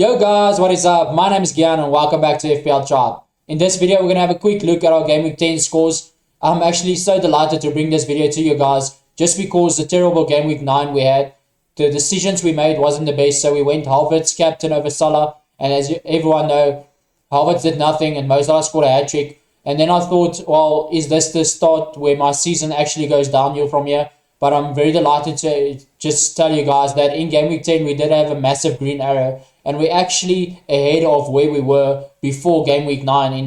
Yo guys, what is up? My name is Gian and welcome back to FPL Chart. In this video, we're going to have a quick look at our Game Week 10 scores. I'm actually so delighted to bring this video to you guys just because the terrible Game Week 9 we had, the decisions we made wasn't the best. So we went Havertz captain over Salah, and as everyone know, Havertz did nothing and Mo Salah scored a hat-trick. And then I thought, well, is this the start where my season actually goes downhill from here? But I'm very delighted to just tell you guys that in Game Week 10, we did have a massive green arrow. And we're actually ahead of where we were before Game Week 9 in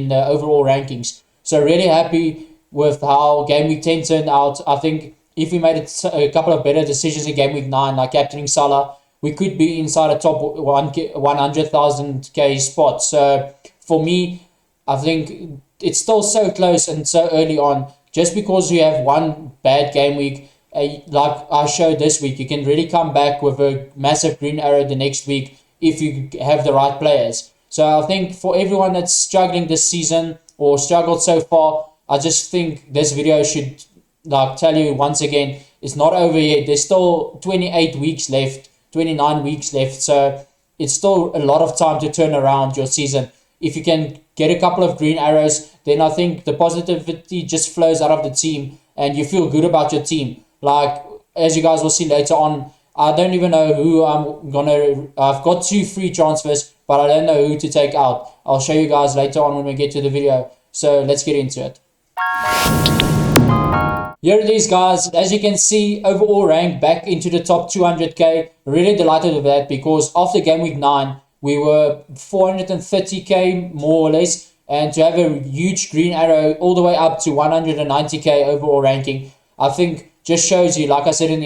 the overall rankings. So really happy with how Game Week 10 turned out. I think if we made a couple of better decisions in Game Week 9, like captaining Salah, we could be inside a top 100,000k spot. So for me, I think it's still so close and so early on. Just because you have one bad game week, like I showed this week, you can really come back with a massive green arrow the next week if you have the right players. So I think for everyone that's struggling this season or struggled so far, I just think this video should tell you once again, it's not over yet. There's still 28 weeks left, 29 weeks left. So it's still a lot of time to turn around your season. If you can get a couple of green arrows, then I think the positivity just flows out of the team and you feel good about your team. Like, as you guys will see later on, I don't even know who I've got 2 free transfers, but I don't know who to take out. I'll show you guys later on when we get to the video. So let's get into it. Here it is, guys. As you can see, overall rank back into the top 200k. Really delighted with that because after Game Week 9, we were 430k more or less, and to have a huge green arrow all the way up to 190k overall ranking, I think just shows you, like I said in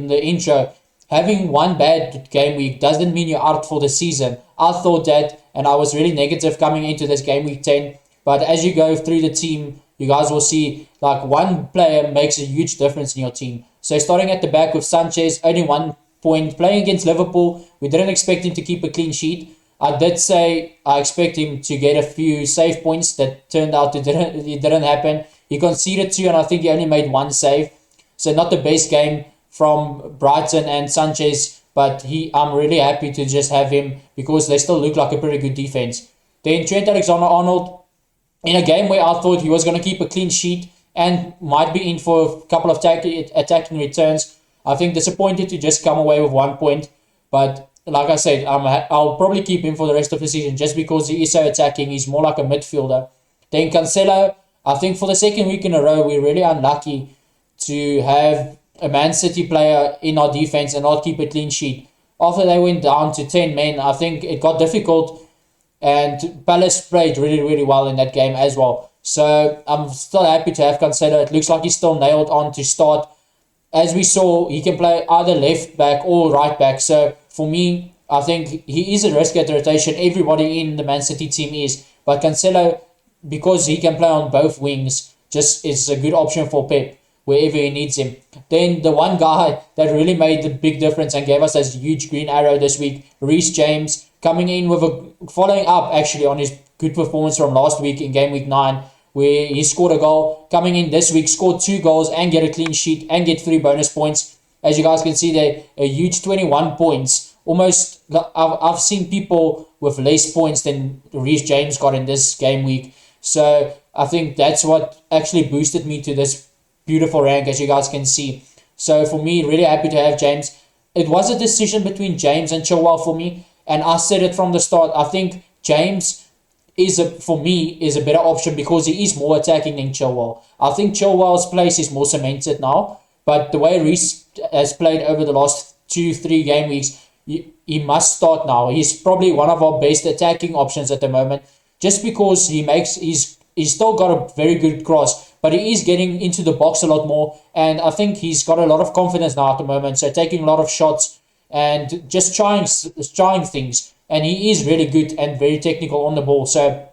the intro, having one bad game week doesn't mean you're out for the season. I thought that, and I was really negative coming into this Game Week 10, but as you go through the team, you guys will see like one player makes a huge difference in your team. So starting at the back with Sanchez, only 1 point, playing against Liverpool, we didn't expect him to keep a clean sheet. I did say I expect him to get a few save points. That turned out it didn't happen. He conceded 2 and I think he only made 1 save. So not the best game from Brighton and Sanchez, but I'm really happy to just have him because they still look like a pretty good defense. Then Trent Alexander-Arnold, in a game where I thought he was going to keep a clean sheet and might be in for a couple of attacking returns, I think disappointed to just come away with 1 point. But like I said, I'll probably keep him for the rest of the season just because he is so attacking. He's more like a midfielder. Then Cancelo, I think for the second week in a row, we're really unlucky to have a Man City player in our defense and not keep a clean sheet. After they went down to 10 men, I think it got difficult, and Palace played really, really well in that game as well. So I'm still happy to have Cancelo. It looks like he's still nailed on to start. As we saw, he can play either left back or right back. So for me, I think he is a risk at rotation. Everybody in the Man City team is. But Cancelo, because he can play on both wings, just is a good option for Pep wherever he needs him. Then the one guy that really made the big difference and gave us this huge green arrow this week, Rhys James, coming in with following up actually on his good performance from last week in Game Week 9, where he scored a goal. Coming in this week, scored 2 goals and get a clean sheet and get 3 bonus points. As you guys can see there, a huge 21 points. Almost, I've seen people with less points than Rhys James got in this game week. So I think that's what actually boosted me to this beautiful rank, as you guys can see. So for me, really happy to have James. It was a decision between James and Chilwell for me, and I said it from the start. I think James for me is a better option because he is more attacking than Chilwell. I think Chilwell's place is more cemented now, but the way Rhys has played over the last 2-3 game weeks, he must start now. He's probably one of our best attacking options at the moment, just because he's still got a very good cross, but he is getting into the box a lot more, and I think he's got a lot of confidence now at the moment, so taking a lot of shots and just trying things. And he is really good and very technical on the ball. So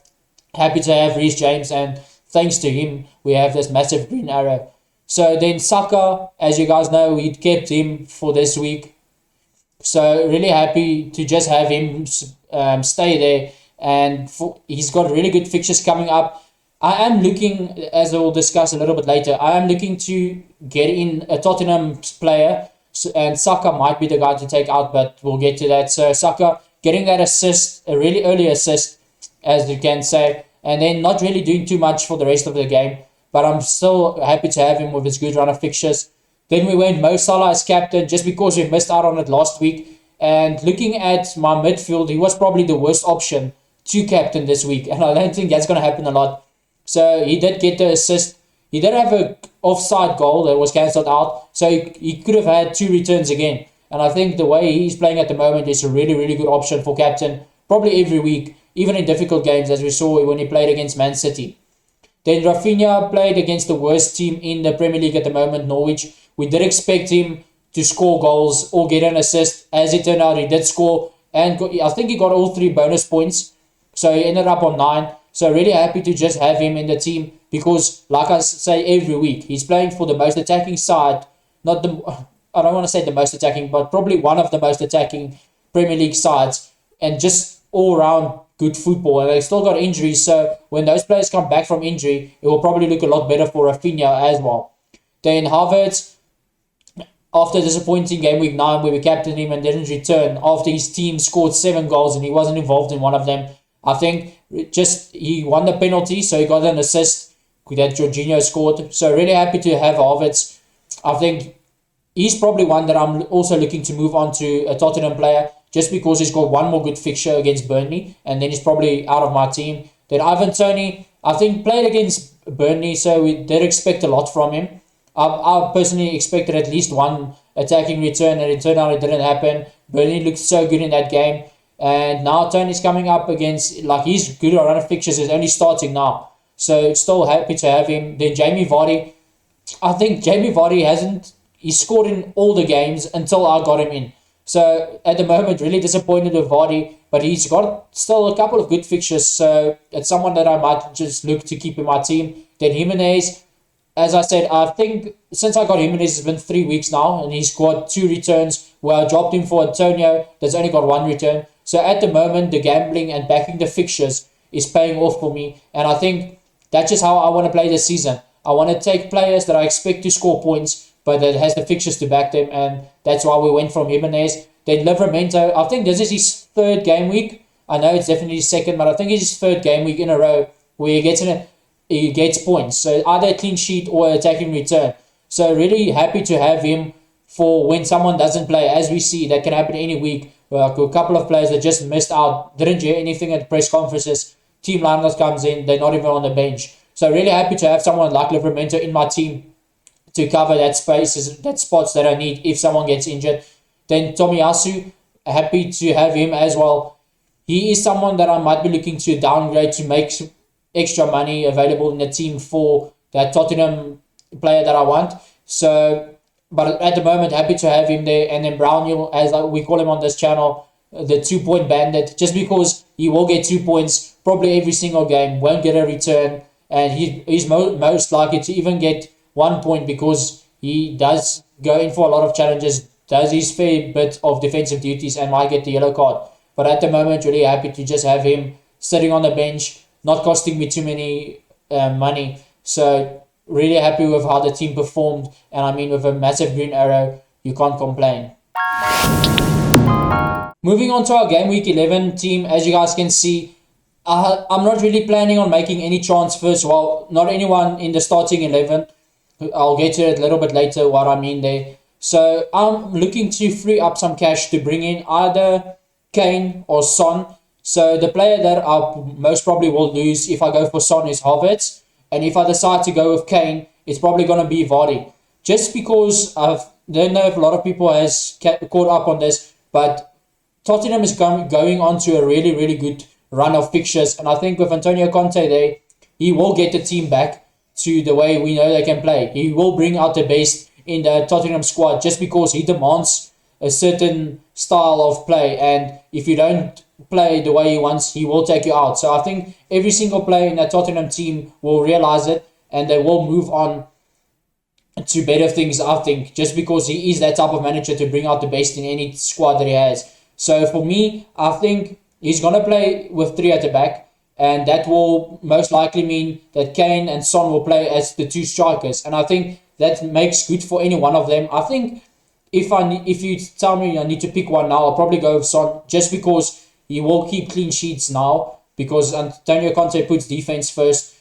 happy to have Rhys James, and thanks to him, we have this massive green arrow. So then Saka, as you guys know, we kept him for this week. So really happy to just have him stay there. And he's got really good fixtures coming up. I am looking, as we'll discuss a little bit later, I am looking to get in a Tottenham player. And Saka might be the guy to take out, but we'll get to that. So Saka, getting that assist, a really early assist, as you can say, and then not really doing too much for the rest of the game. But I'm still happy to have him with his good run of fixtures. Then we went Mo Salah as captain just because we missed out on it last week. And looking at my midfield, he was probably the worst option to captain this week. And I don't think that's going to happen a lot. So he did get the assist. He did have a offside goal that was cancelled out. So he could have had 2 returns again. And I think the way he's playing at the moment is a really, really good option for captain. Probably every week, even in difficult games, as we saw when he played against Man City. Then Rafinha played against the worst team in the Premier League at the moment, Norwich. We did expect him to score goals or get an assist. As it turned out, he did score. And I think he got all 3 bonus points. So he ended up on 9. So really happy to just have him in the team. Because, like I say every week, he's playing for the most attacking side. Not the, I don't want to say the most attacking, but probably one of the most attacking Premier League sides. And just all round good football. And they still got injuries. So when those players come back from injury, it will probably look a lot better for Rafinha as well. Then Havertz, after disappointing game week 9 where we captained him and didn't return, after his team scored 7 goals and he wasn't involved in one of them, I think just he won the penalty, so he got an assist that Jorginho scored. So really happy to have Havertz. I think he's probably one that I'm also looking to move on to a Tottenham player just because he's got one more good fixture against Burnley and then he's probably out of my team. Then Ivan Toney, I think played against Burnley, so we did expect a lot from him. I personally expected at least one attacking return, and it turned out it didn't happen. Burnley looked so good in that game. And now Tony's coming up against, like, he's good at run of fixtures, is only starting now. So still happy to have him. Then Jamie Vardy. I think Jamie Vardy he scored in all the games until I got him in. So at the moment, really disappointed with Vardy, but he's got still a couple of good fixtures. So it's someone that I might just look to keep in my team. Then Jimenez. As I said, I think since I got Jimenez, it's been 3 weeks now, and he's got 2 returns where I dropped him for Antonio that's only got 1 return. So at the moment, the gambling and backing the fixtures is paying off for me. And I think that's just how I want to play this season. I want to take players that I expect to score points, but that has the fixtures to back them. And that's why we went from Jimenez. Then Livramento, I think this is his 3rd game week. I know it's definitely his 2nd, but I think it's his 3rd game week in a row where he gets points. So either a clean sheet or attacking return. So really happy to have him for when someone doesn't play. As we see, that can happen any week. Like a couple of players that just missed out, didn't hear anything at press conferences. Team lineup comes in, they're not even on the bench. So really happy to have someone like Livramento in my team to cover that spots that I need if someone gets injured. Then Tomiyasu, happy to have him as well. He is someone that I might be looking to downgrade to make extra money available in the team for that Tottenham player that I want. So, but at the moment, happy to have him there. And then Brownhill, as we call him on this channel, the 2-point bandit, just because he will get 2 points probably every single game, won't get a return, and he's most likely to even get 1 point because he does go in for a lot of challenges, does his fair bit of defensive duties, and might get the yellow card. But at the moment, really happy to just have him sitting on the bench, not costing me too many money. So really happy with how the team performed. And I mean, with a massive green arrow, you can't complain. Moving on to our Game Week 11 team, as you guys can see, I'm not really planning on making any transfers. Well, not anyone in the starting 11. I'll get to it a little bit later, what I mean there. So I'm looking to free up some cash to bring in either Kane or Son. So the player that I most probably will lose if I go for Son is Havertz. And if I decide to go with Kane, it's probably going to be Vardy. Just because I don't know if a lot of people has caught up on this, but Tottenham is going on to a really, really good run of fixtures. And I think with Antonio Conte there, he will get the team back to the way we know they can play. He will bring out the best in the Tottenham squad just because he demands a certain style of play. And if you don't play the way he wants, he will take you out. So I think every single player in that Tottenham team will realize it and they will move on to better things, I think, just because he is that type of manager to bring out the best in any squad that he has. So for me, I think he's going to play with 3 at the back, and that will most likely mean that Kane and Son will play as the 2 strikers. And I think that makes good for any one of them. I think if you tell me I need to pick one now, I'll probably go with Son, just because he will keep clean sheets now because Antonio Conte puts defense first.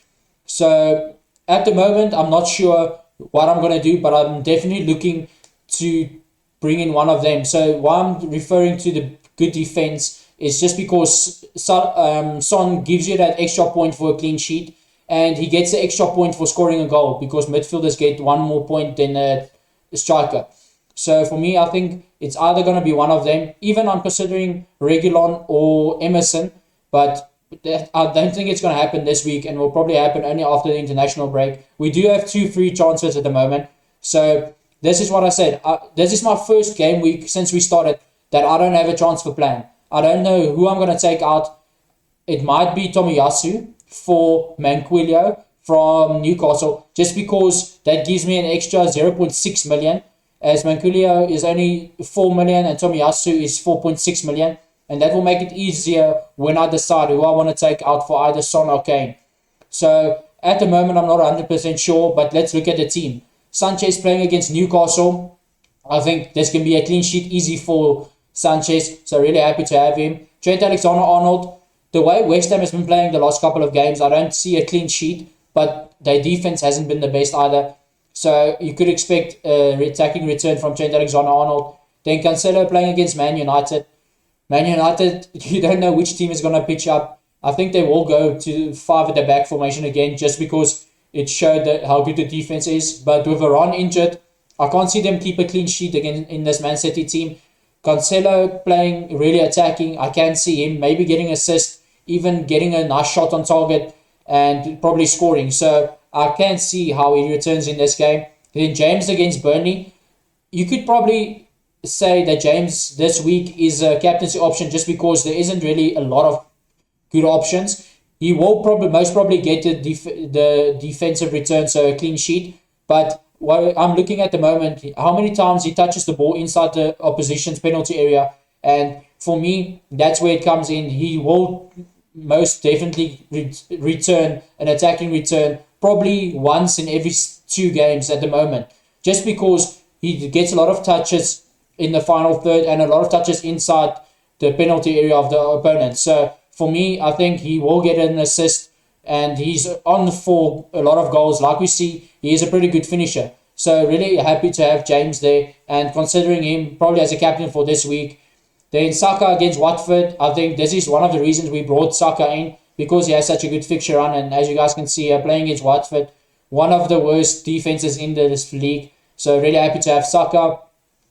So at the moment, I'm not sure what I'm going to do, but I'm definitely looking to bring in one of them. So why I'm referring to the good defense is just because Son gives you that extra point for a clean sheet, and he gets the extra point for scoring a goal because midfielders get one more point than a striker. So for me, I think it's either going to be one of them. Even I'm considering Reguilon or Emerson, but I don't think it's going to happen this week, and will probably happen only after the international break. We do have 2 free transfers at the moment. So this is what I said. This is my first game week since we started that I don't have a transfer plan. I don't know who I'm going to take out. It might be Tomiyasu for Manquillo from Newcastle, just because that gives me an extra 0.6 million, as Manquillo is only 4 million and Tomiyasu is 4.6 million. And that will make it easier when I decide who I want to take out for either Son or Kane. So at the moment, I'm not 100% sure, but let's look at the team. Sanchez playing against Newcastle. I think this can be a clean sheet easy for Sanchez. So really happy to have him. Trent Alexander-Arnold. The way West Ham has been playing the last couple of games, I don't see a clean sheet, but their defense hasn't been the best either. So you could expect a attacking return from Trent Alexander-Arnold. Then Cancelo playing against Man United. Man United, you don't know which team is going to pitch up. I think they will go to 5 at the back formation again just because it showed that how good the defense is. But with Varane injured, I can't see them keep a clean sheet again in this Man City team. Cancelo playing really attacking. I can see him maybe getting assist, even getting a nice shot on target and probably scoring. So I can see how he returns in this game. Then James against Burnley. You could probably say that James this week is a captaincy option just because there isn't really a lot of good options. He will most probably get the defensive return, so a clean sheet. But what I'm looking at the moment, how many times he touches the ball inside the opposition's penalty area, and for me, that's where it comes in. He will most definitely return an attacking return probably once in every 2 games at the moment, just because he gets a lot of touches in the final third and a lot of touches inside the penalty area of the opponent. So for me, I think he will get an assist, and he's on for a lot of goals. Like we see, he is a pretty good finisher. So really happy to have James there, and considering him probably as a captain for this week. Then Saka against Watford. I think this is one of the reasons we brought Saka in, because he has such a good fixture run, and as you guys can see, playing against Watford, one of the worst defenses in this league. So really happy to have Saka.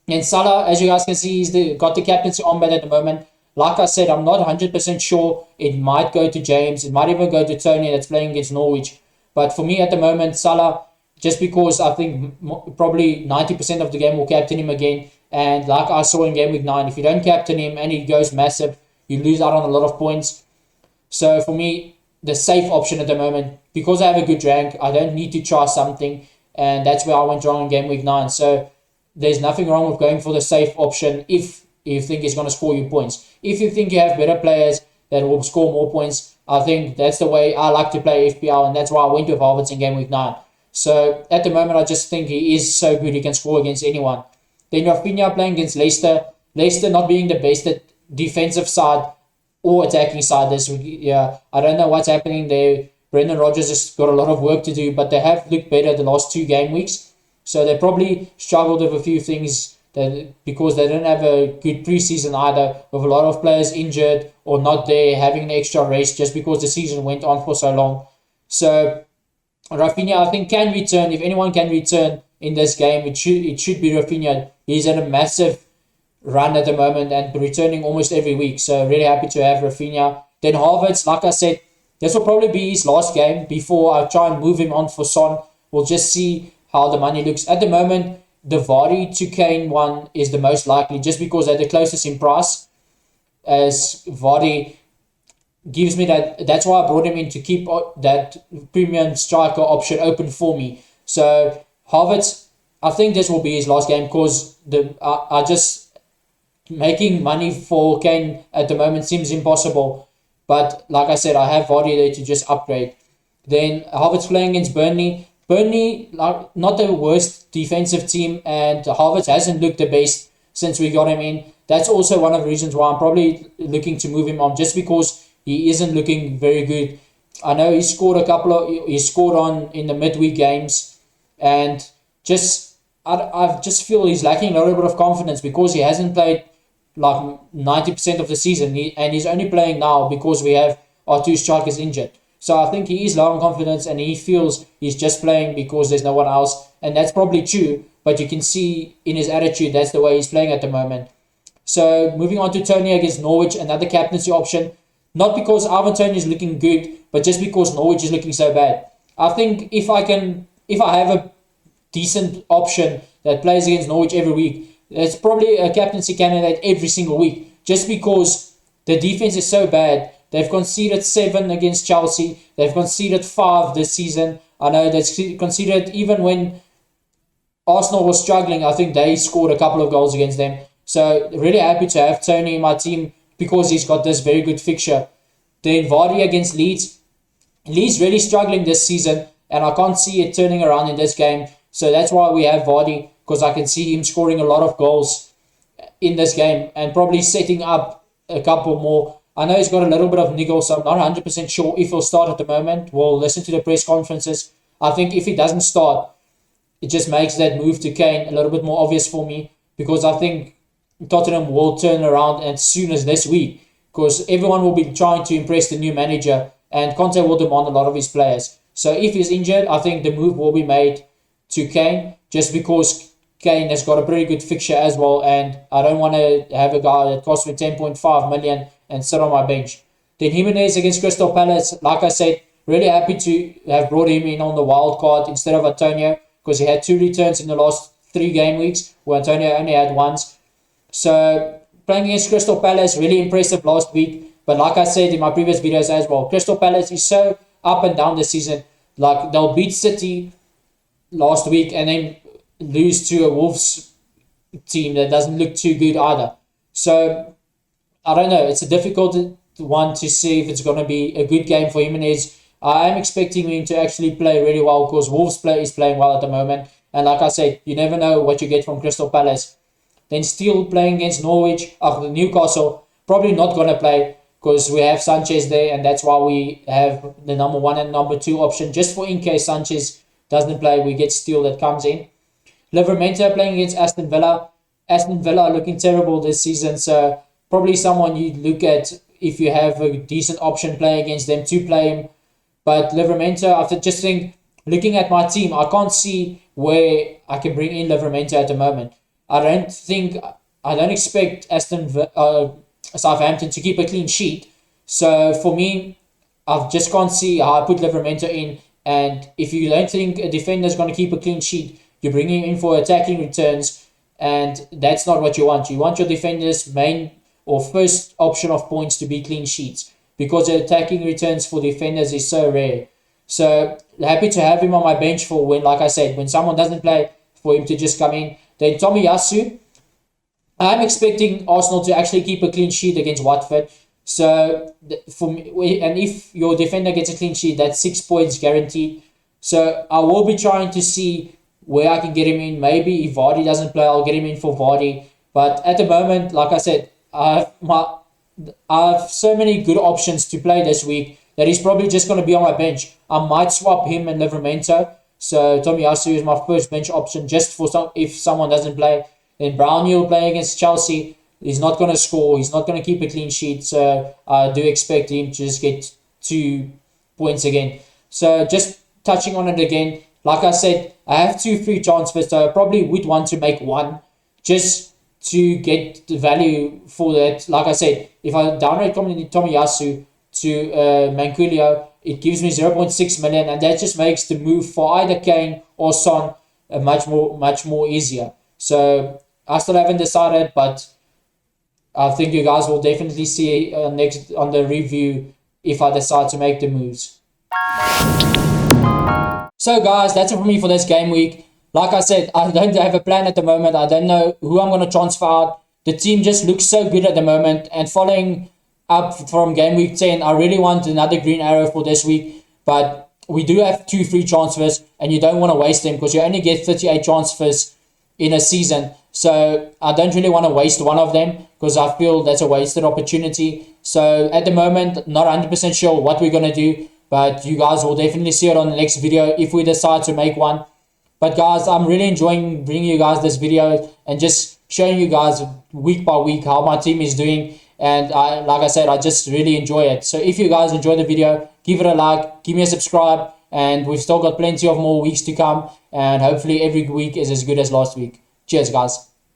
And Salah, as you guys can see, he's got the captaincy armband at the moment. Like I said, I'm not 100% sure. It might go to James. It might even go to Tony that's playing against Norwich. But for me at the moment, Salah, just because I think probably 90% of the game will captain him again. And like I saw in Gameweek 9, if you don't captain him and he goes massive, you lose out on a lot of points. So for me, the safe option at the moment, because I have a good rank, I don't need to try something. And that's where I went wrong in Gameweek 9. So there's nothing wrong with going for the safe option if you think it's going to score you points. If you think you have better players that will score more points, I think that's the way I like to play FPL, and that's why I went with Havertz in Gameweek 9. So at the moment, I just think he is so good he can score against anyone. Then Rafinha playing against Leicester. Leicester not being the best at defensive side or attacking side this week. Yeah, I don't know what's happening there. Brendan Rodgers has got a lot of work to do, but they have looked better the last 2 game weeks. So they probably struggled with a few things because they didn't have a good preseason either, with a lot of players injured or not there, having an extra race just because the season went on for so long. So Rafinha, I think, can return. If anyone can return in this game, it should be Rafinha. He's at a massive run at the moment and returning almost every week. So really happy to have Rafinha. Then Havertz, like I said, this will probably be his last game before I try and move him on for Son. We'll just see how the money looks. At the moment, the Vardy to Kane one is the most likely, just because they're the closest in price, as Vardy gives me that. That's why I brought him in, to keep that premium striker option open for me. So Havertz, I think this will be his last game, because I just making money for Kane at the moment seems impossible. But like I said, I have Vardy there to just upgrade. Then Havertz playing against Burnley. Burnley, not the worst defensive team, and Havertz hasn't looked the best since we got him in. that's also one of the reasons why I'm probably looking to move him on, just because he isn't looking very good. I know he scored on in the midweek games, and I just feel he's lacking a little bit of confidence because he hasn't played like 90% of the season, and he's only playing now because we have our two strikers injured. So I think he is low on confidence, and he feels he's just playing because there's no one else, and that's probably true. But you can see in his attitude that's the way he's playing at the moment. So moving on to Tony against Norwich, another captaincy option. Not because Ivan Tony is looking good, but just because Norwich is looking so bad. I think if I have a decent option that plays against Norwich every week, it's probably a captaincy candidate every single week. Just because the defense is so bad. They've conceded 7 against Chelsea. They've conceded 5 this season. I know they've conceded even when Arsenal was struggling. I think they scored a couple of goals against them. So really happy to have Tony in my team because he's got this very good fixture. Then Vardy against Leeds. Leeds really struggling this season, and I can't see it turning around in this game. So that's why we have Vardy, because I can see him scoring a lot of goals in this game and probably setting up a couple more. I know he's got a little bit of niggle, so I'm not 100% sure if he'll start at the moment. We'll listen to the press conferences. I think if he doesn't start, it just makes that move to Kane a little bit more obvious for me, because I think Tottenham will turn around as soon as this week, because everyone will be trying to impress the new manager, and Conte will demand a lot of his players. So if he's injured, I think the move will be made to Kane, just because Kane has got a pretty good fixture as well, and I don't want to have a guy that costs me 10.5 million and sit on my bench. Then Jimenez against Crystal Palace, like I said, really happy to have brought him in on the wild card instead of Antonio, because he had 2 returns in the last 3 game weeks, where Antonio only had once. So playing against Crystal Palace, really impressive last week. But like I said in my previous videos as well, Crystal Palace is so up and down this season. Like, they'll beat City last week and then lose to a Wolves team that doesn't look too good either. So I don't know. It's a difficult one to see if it's going to be a good game for Jimenez. I am expecting him to actually play really well, because Wolves is playing well at the moment. And like I said, you never know what you get from Crystal Palace. Then still playing against Norwich, after Newcastle, probably not going to play because we have Sanchez there, and that's why we have the number 1 and number 2 option, just for in case Sanchez doesn't play, we get Steele that comes in. Livramento playing against Aston Villa. Aston Villa are looking terrible this season, so probably someone you look at if you have a decent option playing against them to play him. But Livramento, after just looking at my team, I can't see where I can bring in Livramento at the moment. I don't expect Southampton to keep a clean sheet. So for me, I just can't see how I put Livramento in. And if you don't think a defender is going to keep a clean sheet, you're bringing him in for attacking returns, and that's not what you want. You want your defender's main or first option of points to be clean sheets, because the attacking returns for defenders is so rare. So happy to have him on my bench for when, like I said, when someone doesn't play, for him to just come in. Then Tomiyasu, I'm expecting Arsenal to actually keep a clean sheet against Watford. So for me, and if your defender gets a clean sheet, that's 6 points guaranteed. So I will be trying to see where I can get him in. Maybe if Vardy doesn't play, I'll get him in for Vardy. But at the moment, like I said, I have so many good options to play this week that he's probably just going to be on my bench. I might swap him and Livramento. So Tomiyasu is my first bench option, just for if someone doesn't play. Then Brownhill playing against Chelsea. He's not going to score. He's not going to keep a clean sheet. So I do expect him to just get 2 points again. So just touching on it again, like I said, I have 2 free transfers. So I probably would want to make 1 just to get the value for that. Like I said, if I downgrade Tomiyasu to Manquillo, it gives me 0.6 million, and that just makes the move for either Kane or Son much more easier. So I still haven't decided, but I think you guys will definitely see next on the review if I decide to make the moves. So guys, that's it for me for this game week. Like I said, I don't have a plan at the moment. I don't know who I'm going to transfer out. The team just looks so good at the moment, and following up from game week 10, I really want another green arrow for this week, but we do have 2 free transfers, and you don't want to waste them because you only get 38 transfers in a season. So I don't really want to waste one of them, because I feel that's a wasted opportunity. So at the moment, not 100% sure what we're going to do, but you guys will definitely see it on the next video if we decide to make one. But guys, I'm really enjoying bringing you guys this video and just showing you guys week by week how my team is doing. And like I said, I just really enjoy it. So if you guys enjoy the video, give it a like, give me a subscribe, and we've still got plenty of more weeks to come. And hopefully every week is as good as last week. Cheers, guys.